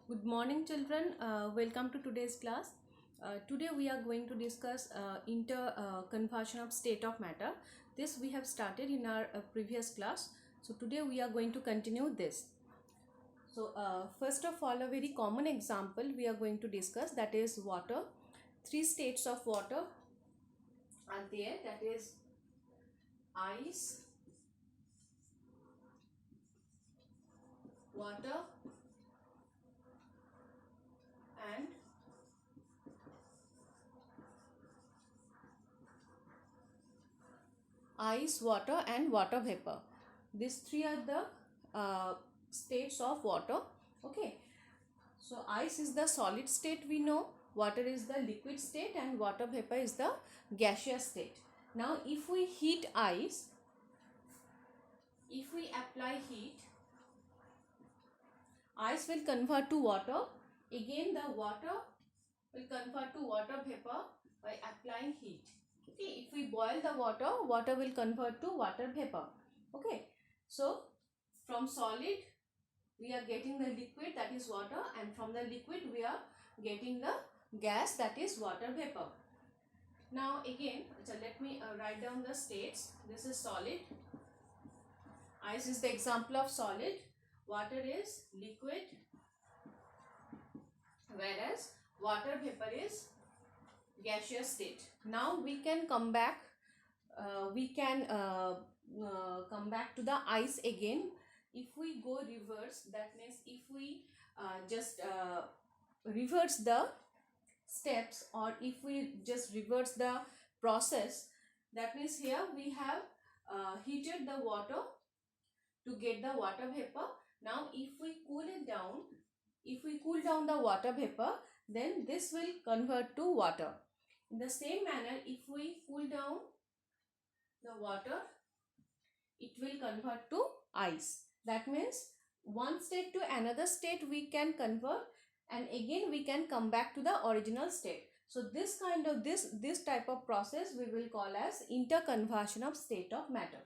Good morning, children. Welcome to today's class. Today we are going to discuss conversion of state of matter. This we have started in our previous class. So today we are going to continue this. So first of all, a very common example we are going to discuss, that is water. Three states of water are there, that is ice, water, and water vapor. These three are the states of water. Okay, so ice is the solid state, we know, water is the liquid state, and water vapor is the gaseous state. Now if we heat ice, if we apply heat, ice will convert to water. Again the water will convert to water vapor by applying heat. Okay, if we boil the water, water will convert to water vapor. Okay, so from solid we are getting the liquid, that is water, and from the liquid we are getting the gas, that is water vapor. Now again, so let me write down the states. This is solid, ice is the example of solid, water is liquid, whereas water vapor is gaseous state. Now we can come back, come back to the ice again. If we go reverse, that means if we just reverse the steps, or if we just reverse the process, that means here we have heated the water to get the water vapor. Now if we cool it down, if we cool down the water vapor, then this will convert to water. In the same manner, if we cool down the water, it will convert to ice. That means one state to another state we can convert, and again we can come back to the original state. So this kind of this type of process we will call as interconversion of state of matter.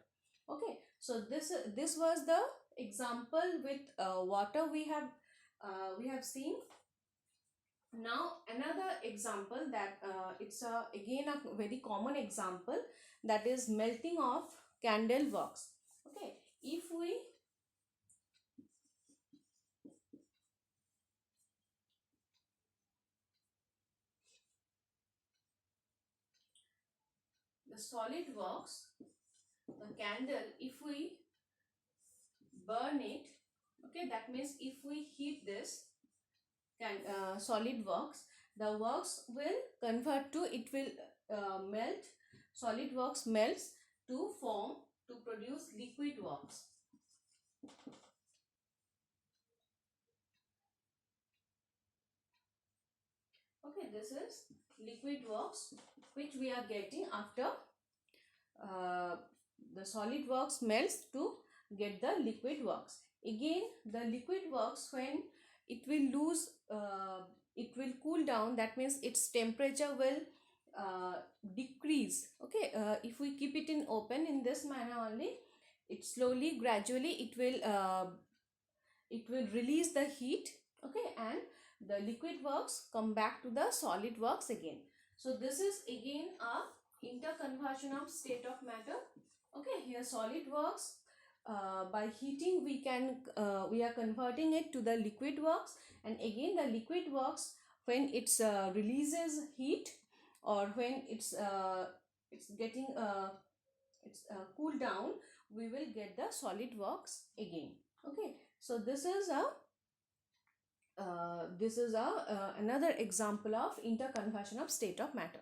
Okay, so this was the example with water we have seen. Now another example, that it's again a very common example, that is melting of candle wax. Okay, if we the solid wax, the candle, if we burn it, okay, that means if we heat this solid wax, the wax will convert to, it will melt, solid wax melts to form, to produce liquid wax. Okay, this is liquid wax which we are getting after the solid wax melts to get the liquid wax. Again the liquid wax, when it will lose, it will cool down, that means its temperature will decrease. Okay, if we keep it in open in this manner only, it slowly, gradually it will release the heat. Okay, and the liquid wax come back to the solid wax again. So this is again a interconversion of state of matter. Okay, here solid wax, by heating we are converting it to the liquid wax, and again the liquid wax, when it's releases heat, or when it's getting cooled down, we will get the solid wax again. Okay, so this is another example of interconversion of state of matter.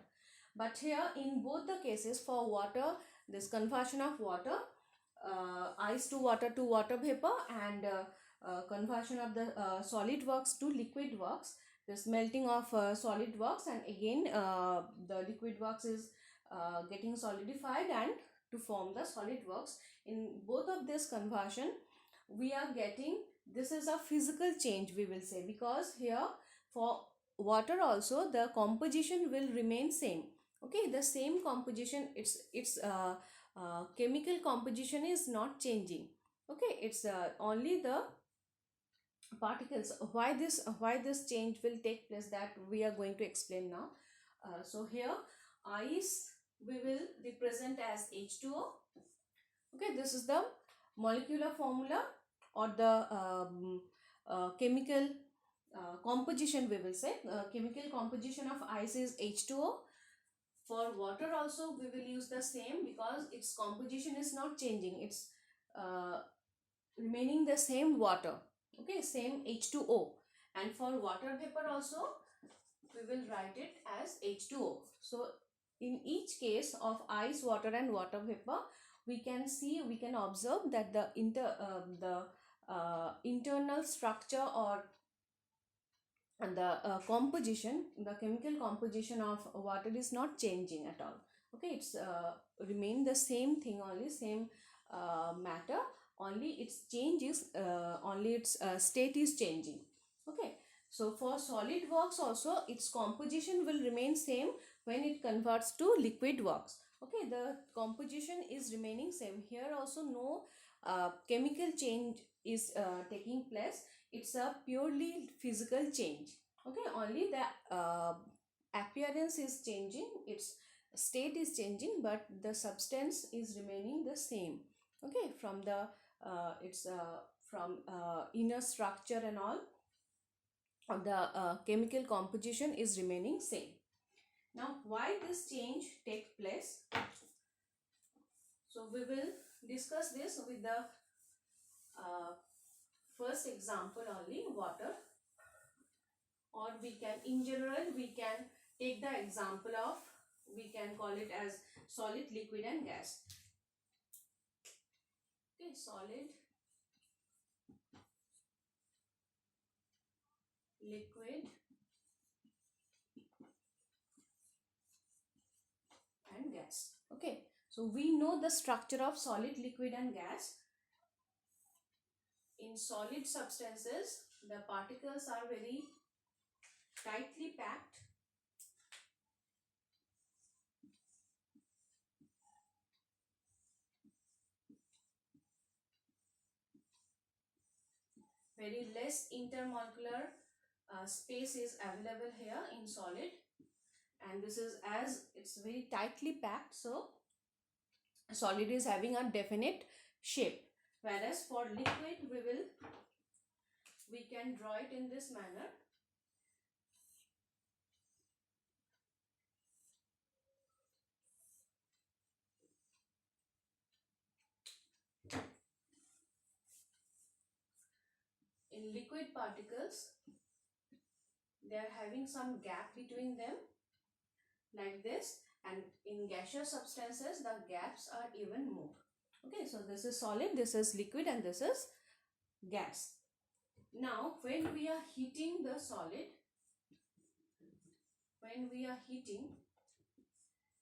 But here in both the cases, for water, this conversion of water, ice to water vapor, and conversion of the solid wax to liquid wax, this melting of solid wax, and again the liquid wax is getting solidified and to form the solid wax. In both of this conversion we are getting, this is a physical change, we will say, because here for water also the composition will remain same. Okay, the same composition, its chemical composition is not changing. Okay, it's only the particles. Why this change will take place, that we are going to explain now. So here ice we will represent as H2O. Okay, this is the molecular formula, or the chemical composition, we will say. Chemical composition of ice is H2O. For water also we will use the same, because its composition is not changing, it's uh, remaining the same water. Okay, same H2O. And for water vapor also we will write it as H2O. So in each case of ice, water and water vapor, we can observe that the internal structure, or the chemical composition of water is not changing at all. Okay, it's remain the same thing only, same matter, only its state is changing. Okay, so for solid works also its composition will remain same when it converts to liquid works. Okay, the composition is remaining same. Here also no chemical change is taking place. It's a purely physical change. Okay, only the appearance is changing, its state is changing, but the substance is remaining the same. Okay, from the it's from inner structure and all of the chemical composition is remaining same. Now why this change take place? So we will discuss this with the uh, first example only, water. Or we can, in general we can take the example of, we can call it as solid, liquid and gas. Okay, solid, liquid and gas. Okay, so we know the structure of solid, liquid and gas. In solid substances the particles are very tightly packed, very less intermolecular space is available here in solid, and this is as it's very tightly packed, so solid is having a definite shape. Whereas for liquid we can draw it in this manner. In liquid particles they are having some gap between them like this, and in gaseous substances the gaps are even more. Okay, so this is solid, this is liquid and this is gas. Now when we are heating the solid, when we are heating,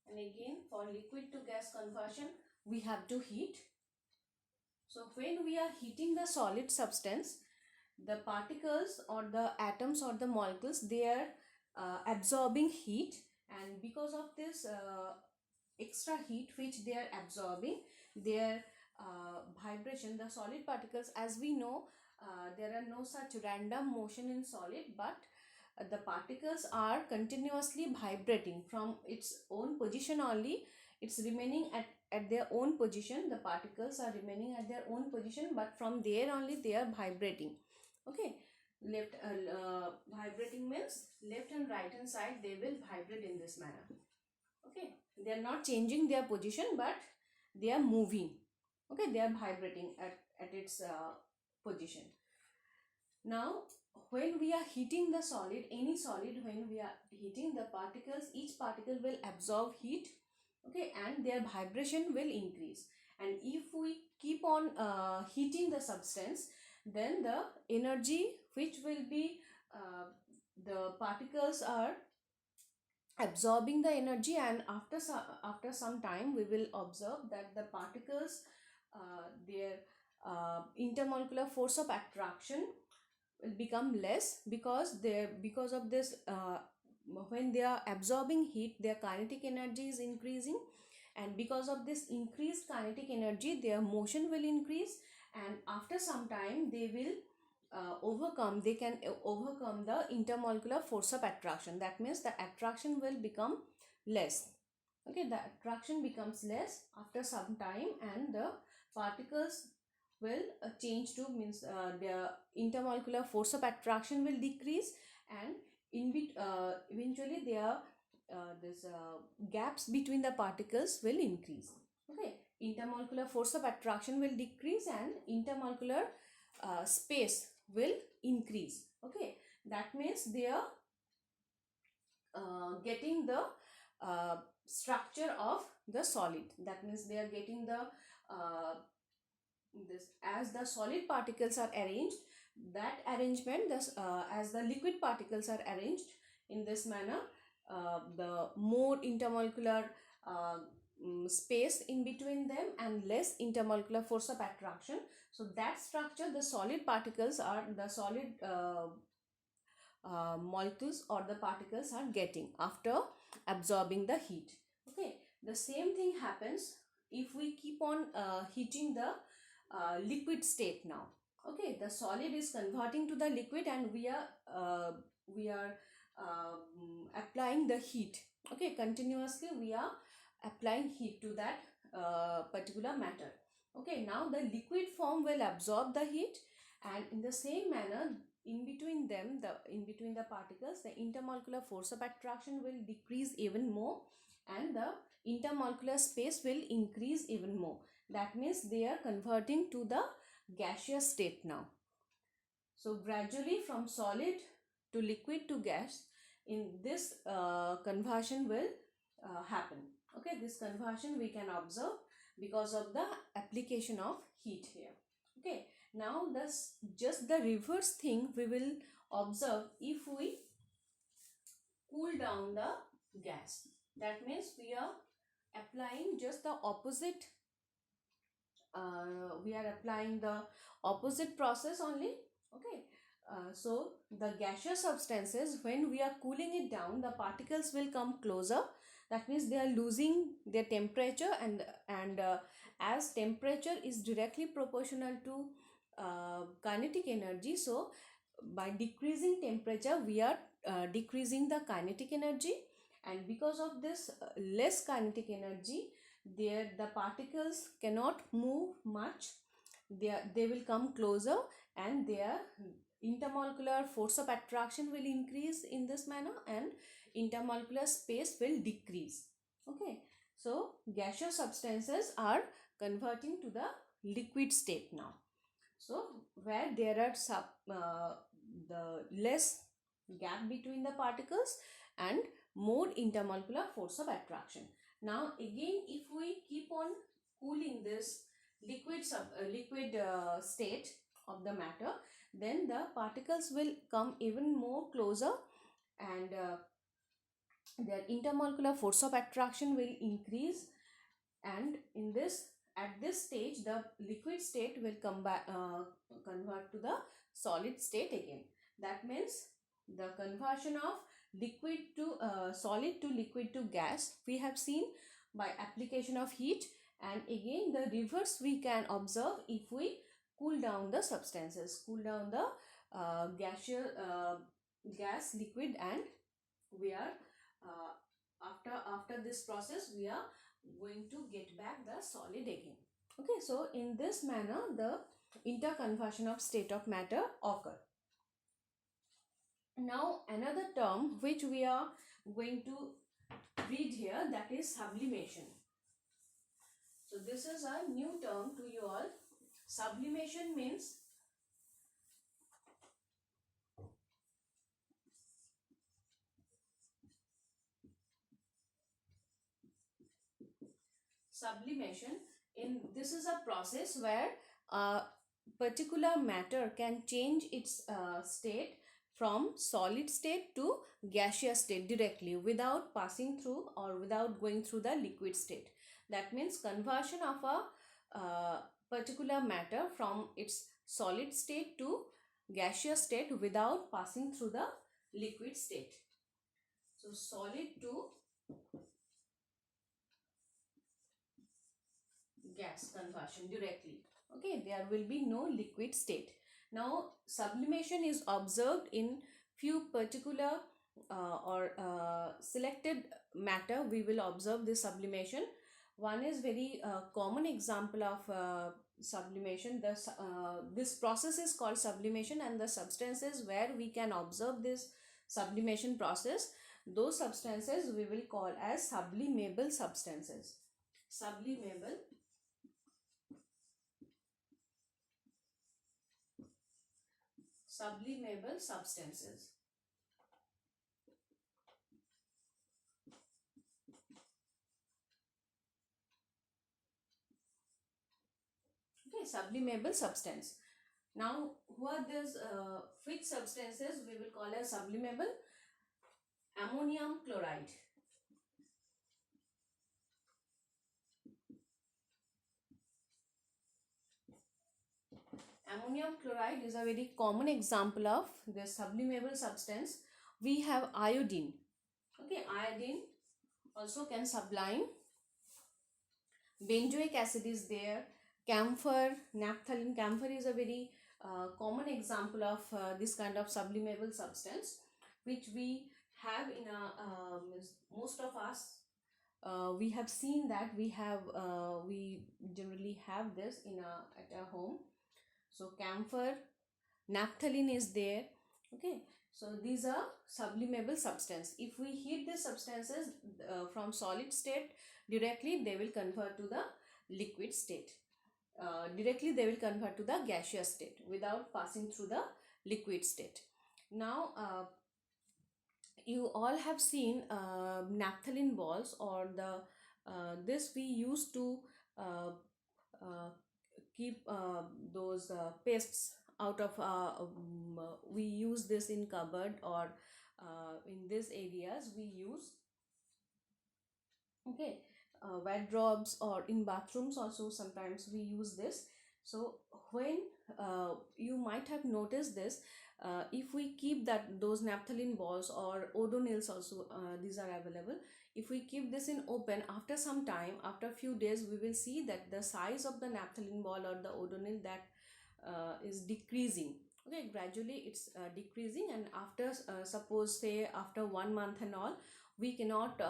and again for liquid to gas conversion we have to heat. So when we are heating the solid substance, the particles or the atoms or the molecules, they are absorbing heat, and because of this extra heat which they are absorbing, their vibration, the solid particles, as we know, there are no such random motion in solid, but the particles are continuously vibrating from its own position only. It's remaining at their own position, the particles are remaining at their own position, but from there only they are vibrating. Okay, left vibrating means left and right hand side they will vibrate in this manner. Okay, they are not changing their position, but they are moving. Okay, they are vibrating at its position. Now when we are heating the solid, any solid, when we are heating the particles, each particle will absorb heat. Okay, and their vibration will increase, and if we keep on heating the substance, then the energy which will be the particles are absorbing the energy, and after some time we will observe that the particles their intermolecular force of attraction will become less, because of this when they are absorbing heat their kinetic energy is increasing, and because of this increased kinetic energy their motion will increase, and after some time they will they can overcome the intermolecular force of attraction. That means the attraction will become less. Okay, the attraction becomes less after some time, and the particles will change to, means the intermolecular force of attraction will decrease, and eventually their this gaps between the particles will increase. Okay, intermolecular force of attraction will decrease and intermolecular space will increase. Okay, that means they are getting the structure of the solid. That means they are getting the this, as the solid particles are arranged, that arrangement, this as the liquid particles are arranged in this manner, the more intermolecular space in between them and less intermolecular force of attraction. So that structure the solid particles are, the solid molecules or the particles are getting after absorbing the heat. Okay, the same thing happens if we keep on heating the liquid state now. Okay, the solid is converting to the liquid, and we are applying the heat. Okay, continuously we are applying heat to that particular matter. Okay, now the liquid form will absorb the heat, and in the same manner, in between them, in between the particles, the intermolecular force of attraction will decrease even more, and the intermolecular space will increase even more. That means they are converting to the gaseous state now. So gradually from solid to liquid to gas, in this conversion will happen. Okay, this conversion we can observe because of the application of heat here. Okay, now this just the reverse thing we will observe if we cool down the gas. That means we are applying just the opposite, we are applying the opposite process only. Okay, so the gaseous substances, when we are cooling it down, the particles will come closer. That means they are losing their temperature, and as temperature is directly proportional to kinetic energy, so by decreasing temperature we are decreasing the kinetic energy, and because of this less kinetic energy, the particles cannot move much. They will come closer, and their intermolecular force of attraction will increase in this manner, and intermolecular space will decrease. Okay, so gaseous substances are converting to the liquid state now. So where there are the less gap between the particles and more intermolecular force of attraction. Now again, if we keep on cooling this liquid state of the matter, then the particles will come even more closer, and their intermolecular force of attraction will increase, and in this, at this stage, the liquid state will convert to the solid state again. That means the conversion of liquid to solid to liquid to gas we have seen by application of heat, and again the reverse we can observe if we cool down the substances, cool down the gaseous gas, liquid, and we are after this process we are going to get back the solid again. Okay, so in this manner the interconversion of state of matter occur. Now another term which we are going to read here, that is sublimation. So this is a new term to you all. Sublimation means this is a process where a particular matter can change its state from solid state to gaseous state directly without passing through or without going through the liquid state. That means conversion of a particular matter from its solid state to gaseous state without passing through the liquid state. So solid to gas conversion directly. Okay, there will be no liquid state. Now sublimation is observed in few particular or selected matter. We will observe this sublimation. One is very common example of sublimation. This process is called sublimation, and the substances where we can observe this sublimation process, those substances we will call as sublimable substances. Sublimable substances. Okay, sublimable substance. Now, what these which substances we will call as sublimable? Ammonium chloride. Ammonium chloride is a very common example of the sublimable substance. We have iodine. Okay, iodine also can sublime. Benzoic acid is there. Camphor, naphthalene. Camphor is a very common example of this kind of sublimable substance, which we have in most of us. We have seen that we generally have this at our home. So camphor, naphthalene is there. Okay, so these are sublimable substance. If we heat the substances from solid state directly, they will convert to the liquid state. Directly they will convert to the gaseous state without passing through the liquid state. Now you all have seen naphthalene balls, or the this we used to uh, uh, keep those pests out of we use this in cupboard, or in these areas we use. Okay, wardrobes, or in bathrooms also sometimes we use this. So when you might have noticed this, if we keep those naphthalene balls or odonils also, these are available. If we keep this in open, after some time, after a few days, we will see that the size of the naphthalene ball or the odonil that is decreasing. Okay, gradually it's decreasing, and after suppose say after 1 month and all, we cannot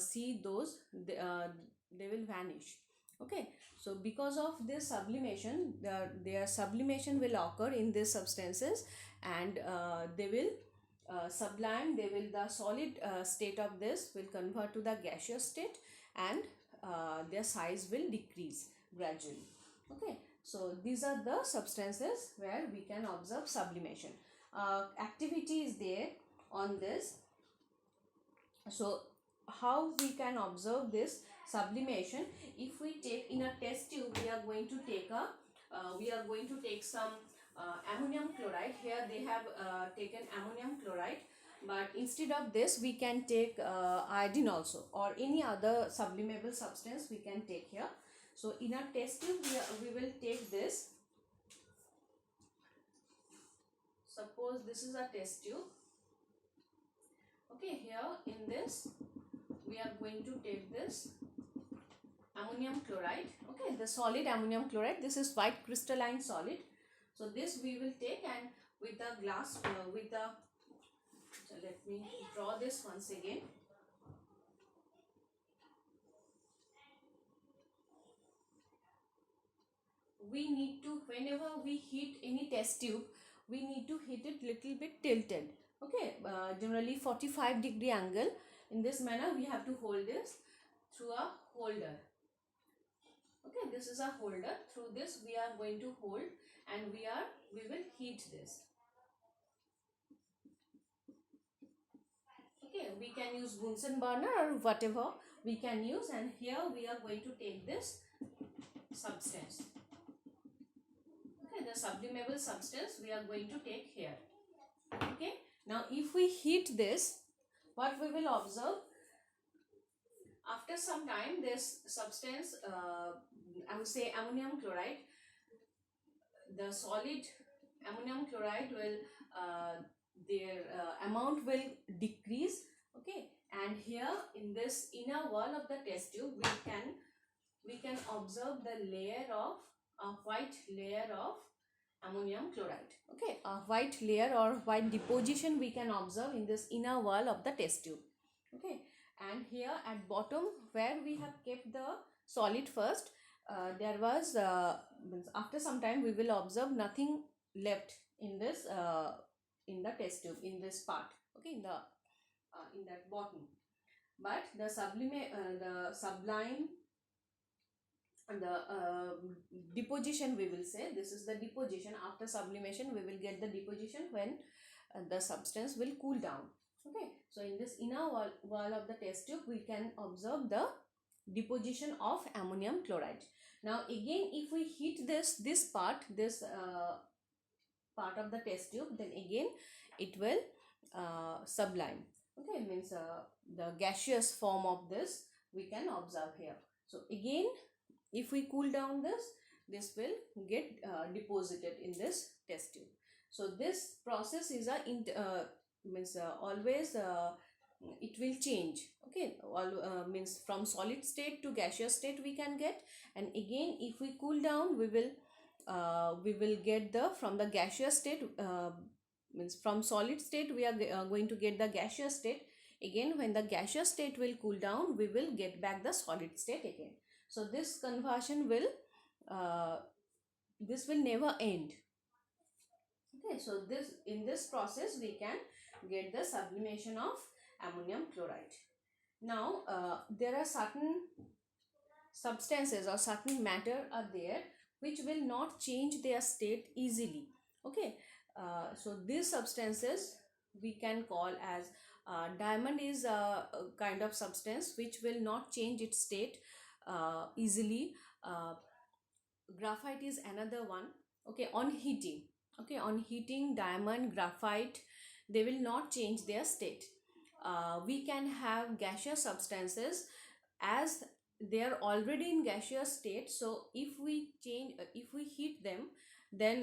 see those. They will vanish. Okay, so because of this sublimation, their sublimation will occur in these substances, and they will sublime. They will, the solid state of this will convert to the gaseous state, and their size will decrease gradually. Okay, so these are the substances where we can observe sublimation. Activity is there on this. So how we can observe this sublimation? If we take in a test tube, we are going to take some ammonium chloride. Here they have taken ammonium chloride, but instead of this we can take iodine also, or any other sublimable substance we can take here. So in a test tube we will take this. Suppose this is a test tube. Okay, here in this we are going to take this ammonium chloride. Okay, the solid ammonium chloride. This is white crystalline solid. So this we will take, and with a glass so let me draw this once again. We need to, whenever we heat any test tube, we need to heat it little bit tilted. Okay, generally 45-degree angle. In this manner we have to hold this through a holder. Okay, this is a holder. Through this we are going to hold, and we will heat this. Okay, we can use Bunsen burner or whatever we can use, and here we are going to take this substance. Okay, the sublimable substance we are going to take here. Okay, now if we heat this, what we will observe? After some time, this substance, I would say ammonium chloride, the solid ammonium chloride will their amount will decrease. Okay, and here in this inner wall of the test tube we can observe the layer of a white layer of ammonium chloride. Okay, a white layer or white deposition we can observe in this inner wall of the test tube. Okay, and here at bottom where we have kept the solid first, there was after some time we will observe nothing left in this in the test tube, in this part. Okay, in that bottom, but the sublime the deposition, we will say this is the deposition. After sublimation we will get the deposition when the substance will cool down. Okay, so in this inner wall of the test tube we can observe the deposition of ammonium chloride. Now again, if we heat this part of the test tube, then again it will sublime. Okay, means the gaseous form of this we can observe here. So again, if we cool down this will get deposited in this test tube. So this process is always it will change. Okay, means from solid state to gaseous state we can get, and again if we cool down we will get the from the gaseous state, means from solid state we are going to get the gaseous state. Again, when the gaseous state will cool down, we will get back the solid state again. So this conversion will never end. Okay, so in this process we can get the sublimation of ammonium chloride. Now there are certain substances or certain matter are there which will not change their state easily. Okay, so these substances we can call as diamond is a kind of substance which will not change its state easily. Graphite is another one. Okay, on heating diamond, graphite, they will not change their state. We can have gaseous substances as they are already in gaseous state. So if we heat them, then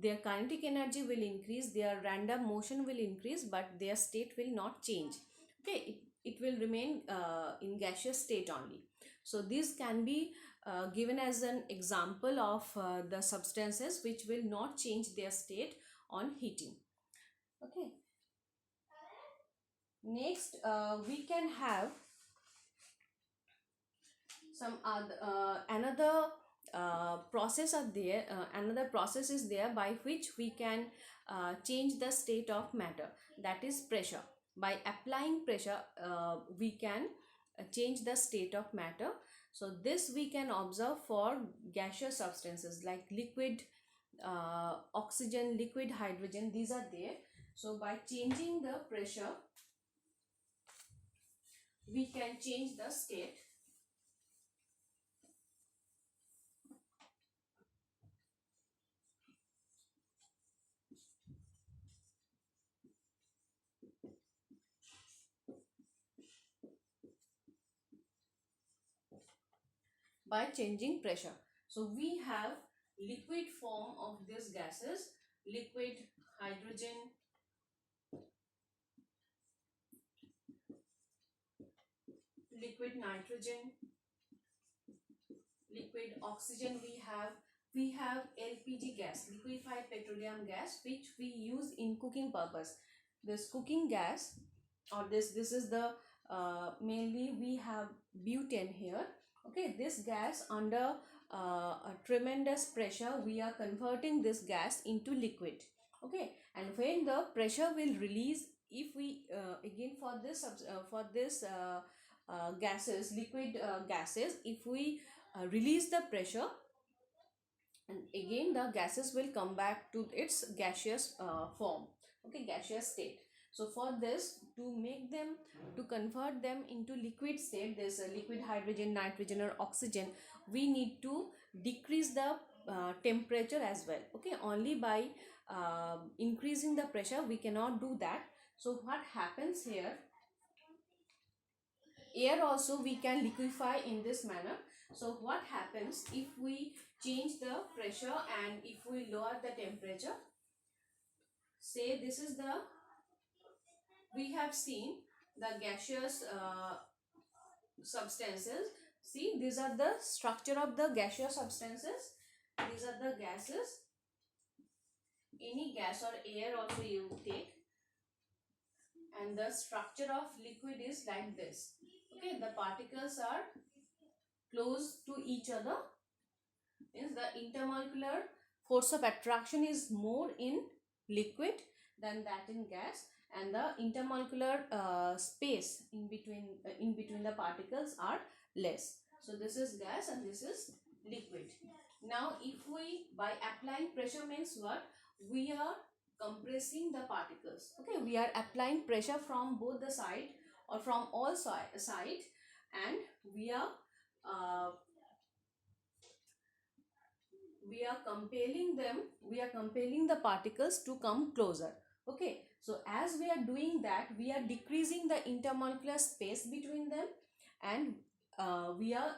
their kinetic energy will increase, their random motion will increase, but their state will not change. Okay, it will remain in gaseous state only. So this can be given as an example of the substances which will not change their state on heating. Okay, next we can have some other another process are there, another process is there by which we can change the state of matter, that is pressure. By applying pressure we can change the state of matter. So this we can observe for gaseous substances like liquid oxygen, liquid hydrogen, these are there. So by changing the pressure we can change the state. By changing pressure. So we have liquid form of these gases, liquid hydrogen, liquid nitrogen, liquid oxygen. We have LPG gas, liquefied petroleum gas, which we use in cooking purpose. This cooking gas, or this is the mainly we have butane here. Okay, this gas under a tremendous pressure we are converting this gas into liquid. Okay, and when the pressure will release, if we again for this gases, liquid gases, if we release the pressure, and again the gases will come back to its gaseous form. Okay, gaseous state. So for this, to convert them into liquid state, this liquid hydrogen, nitrogen or oxygen, we need to decrease the temperature as well. Okay, only by increasing the pressure we cannot do that. So what happens here, air also we can liquefy in this manner. So what happens if we change the pressure and if we lower the temperature? Say this is the, we have seen the gaseous substances. See, these are the structure of the gaseous substances. These are the gases. any gas or air also you take, and the structure of liquid is like this. Okay, the particles are close to each other, means the intermolecular force of attraction is more in liquid than that in gas, and the intermolecular space in between the particles are less. So this is gas and this is liquid. Now if we, by applying pressure, means what, we are compressing the particles. Okay, we are applying pressure from both the side or from all side, and we are uh, we are compelling the particles to come closer. Okay, so as we are doing that, we are decreasing the intermolecular space between them, and we are,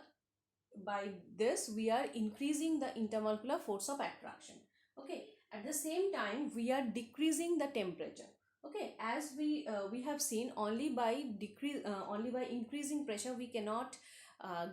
by this we are increasing the intermolecular force of attraction. Okay, at the same time we are decreasing the temperature. Okay, as we have seen, only by increasing pressure we cannot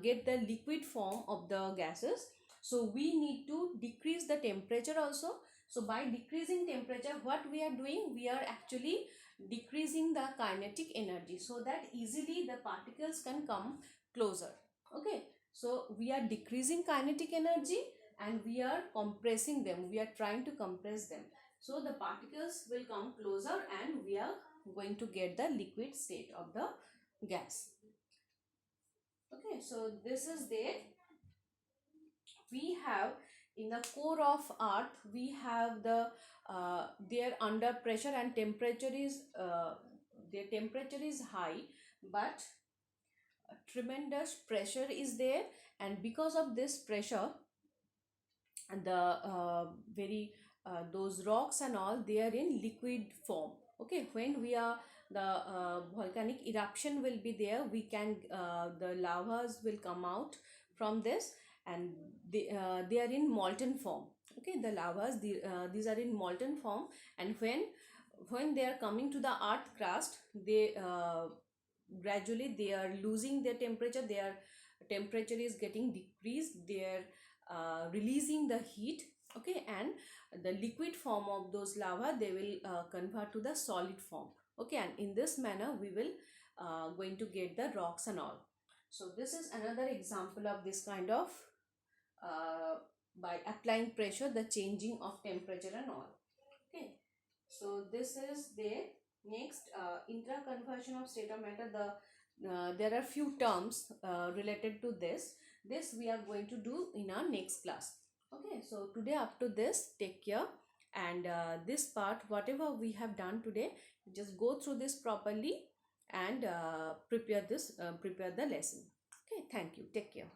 get the liquid form of the gases, so we need to decrease the temperature also. So by decreasing temperature, what we are doing, we are actually decreasing the kinetic energy, so that easily the particles can come closer. Okay, so we are decreasing kinetic energy and we are compressing them, we are trying to compress them, so the particles will come closer and we are going to get the liquid state of the gas. Okay, so this is there. We have, in the core of earth, we have the there under pressure and temperature is their temperature is high, but a tremendous pressure is there, and because of this pressure, and the very those rocks and all, they are in liquid form. Okay, when we are, the volcanic eruption will be there, we can the lavas will come out from this, and they are in molten form. Okay, the lavas, these are in molten form, and when they are coming to the earth crust, they gradually they are losing their temperature, their temperature is getting decreased, they are releasing the heat. Okay, and the liquid form of those lava, they will convert to the solid form. Okay, and in this manner we will going to get the rocks and all. So this is another example of this kind of by applying pressure, the changing of temperature and all. Okay, so this is there. Next, intra-conversion of state of matter, there are few terms related to this we are going to do in our next class. Okay, so today up to this, take care, and this part, whatever we have done today, just go through this properly and prepare the lesson. Okay, thank you, take care.